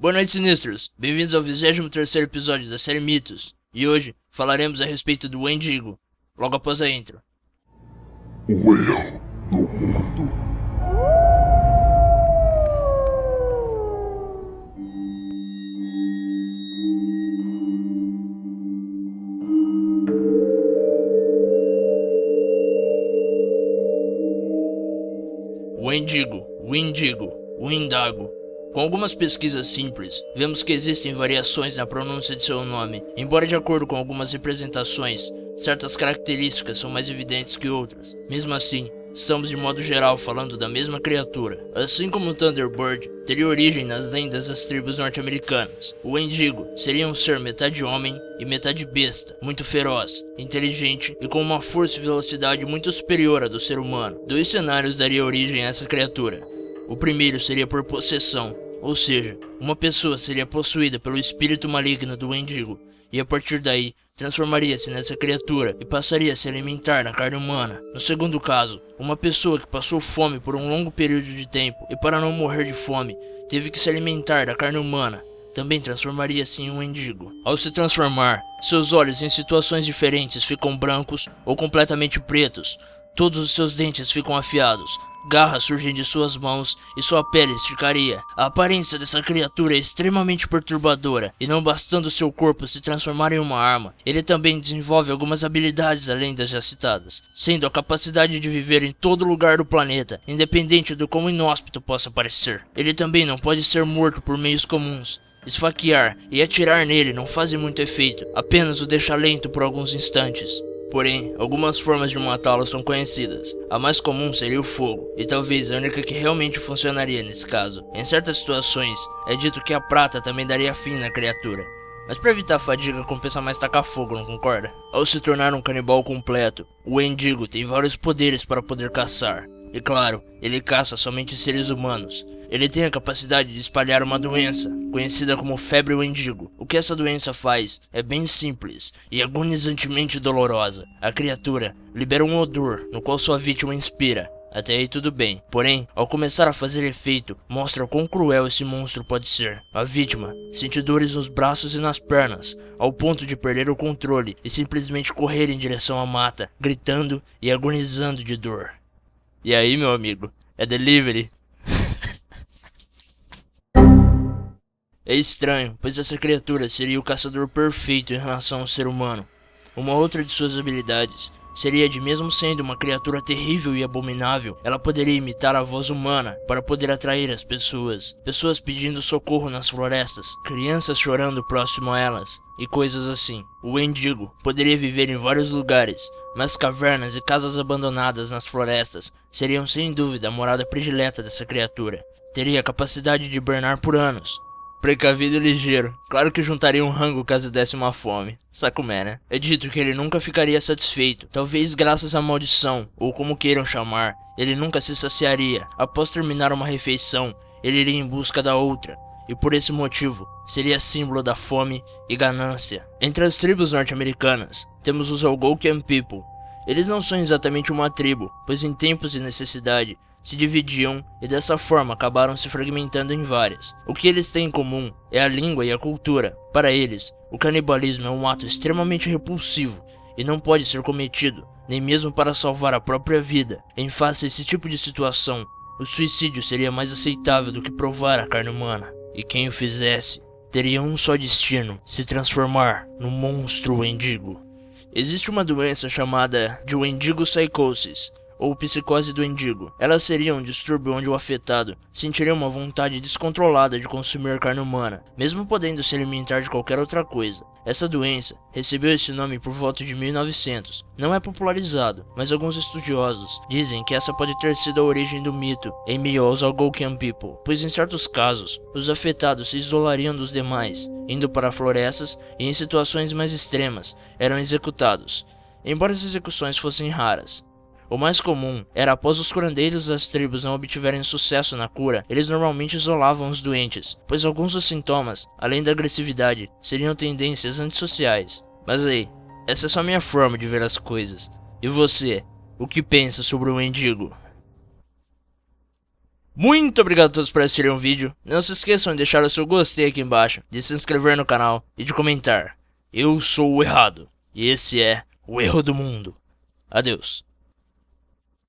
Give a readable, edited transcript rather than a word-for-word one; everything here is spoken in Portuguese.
Boa noite, sinistros! Bem-vindos ao 23º episódio da série Mitos. E hoje falaremos a respeito do Wendigo, logo após a intro. O erro do mundo. Wendigo, Wendago. Com algumas pesquisas simples, vemos que existem variações na pronúncia de seu nome, embora de acordo com algumas representações, certas características são mais evidentes que outras. Mesmo assim, estamos de modo geral falando da mesma criatura. Assim como o Thunderbird teria origem nas lendas das tribos norte-americanas, o Wendigo seria um ser metade homem e metade besta, muito feroz, inteligente e com uma força e velocidade muito superior à do ser humano. Dois cenários dariam origem a essa criatura. O primeiro seria por possessão, ou seja, uma pessoa seria possuída pelo espírito maligno do Wendigo, e a partir daí, transformaria-se nessa criatura e passaria a se alimentar na carne humana. No segundo caso, uma pessoa que passou fome por um longo período de tempo e para não morrer de fome, teve que se alimentar da carne humana, também transformaria-se em um Wendigo. Ao se transformar, seus olhos em situações diferentes ficam brancos ou completamente pretos, todos os seus dentes ficam afiados, garras surgem de suas mãos e sua pele esticaria. A aparência dessa criatura é extremamente perturbadora, e não bastando seu corpo se transformar em uma arma, ele também desenvolve algumas habilidades além das já citadas, sendo a capacidade de viver em todo lugar do planeta, independente do quão inóspito possa parecer. Ele também não pode ser morto por meios comuns. Esfaquear e atirar nele não fazem muito efeito, apenas o deixa lento por alguns instantes. Porém, algumas formas de matá-lo são conhecidas. A mais comum seria o fogo, e talvez a única que realmente funcionaria nesse caso. Em certas situações, é dito que a prata também daria fim na criatura. Mas para evitar a fadiga compensa mais tacar fogo, não concorda? Ao se tornar um canibal completo, o Wendigo tem vários poderes para poder caçar. E claro, ele caça somente seres humanos. Ele tem a capacidade de espalhar uma doença, conhecida como febre Wendigo. O que essa doença faz é bem simples e agonizantemente dolorosa. A criatura libera um odor no qual sua vítima inspira. Até aí tudo bem, porém, ao começar a fazer efeito, mostra quão cruel esse monstro pode ser. A vítima sente dores nos braços e nas pernas, ao ponto de perder o controle e simplesmente correr em direção à mata, gritando e agonizando de dor. E aí, meu amigo, é delivery? É estranho, pois essa criatura seria o caçador perfeito em relação ao ser humano. Uma outra de suas habilidades seria de, mesmo sendo uma criatura terrível e abominável, ela poderia imitar a voz humana para poder atrair as pessoas. Pessoas pedindo socorro nas florestas, crianças chorando próximo a elas, e coisas assim. O Wendigo poderia viver em vários lugares, mas cavernas e casas abandonadas nas florestas seriam sem dúvida a morada predileta dessa criatura. Teria a capacidade de hibernar por anos. Precavido e ligeiro, claro que juntaria um rango caso desse uma fome. Sacumé, né? É dito que ele nunca ficaria satisfeito, talvez graças à maldição, ou como queiram chamar, ele nunca se saciaria. Após terminar uma refeição, ele iria em busca da outra, e por esse motivo, seria símbolo da fome e ganância. Entre as tribos norte-americanas, temos os Algonquian People. Eles não são exatamente uma tribo, pois em tempos de necessidade, se dividiam e dessa forma acabaram se fragmentando em várias. O que eles têm em comum é a língua e a cultura. Para eles, o canibalismo é um ato extremamente repulsivo e não pode ser cometido, nem mesmo para salvar a própria vida. Em face a esse tipo de situação, o suicídio seria mais aceitável do que provar a carne humana. E quem o fizesse, teria um só destino: se transformar no monstro Wendigo. Existe uma doença chamada de Wendigo Psychosis, ou psicose do Wendigo. Ela seria um distúrbio onde o afetado sentiria uma vontade descontrolada de consumir carne humana, mesmo podendo se alimentar de qualquer outra coisa. Essa doença recebeu esse nome por volta de 1900. Não é popularizado, mas alguns estudiosos dizem que essa pode ter sido a origem do mito em meio aos Algonquian People, pois em certos casos, os afetados se isolariam dos demais, indo para florestas e em situações mais extremas, eram executados, embora as execuções fossem raras. O mais comum era, após os curandeiros das tribos não obtiverem sucesso na cura, eles normalmente isolavam os doentes, pois alguns dos sintomas, além da agressividade, seriam tendências antissociais. Mas aí, essa é só minha forma de ver as coisas. E você, o que pensa sobre o Wendigo? Muito obrigado a todos por assistirem o vídeo. Não se esqueçam de deixar o seu gostei aqui embaixo, de se inscrever no canal e de comentar. Eu sou o errado e esse é o erro do mundo. Adeus.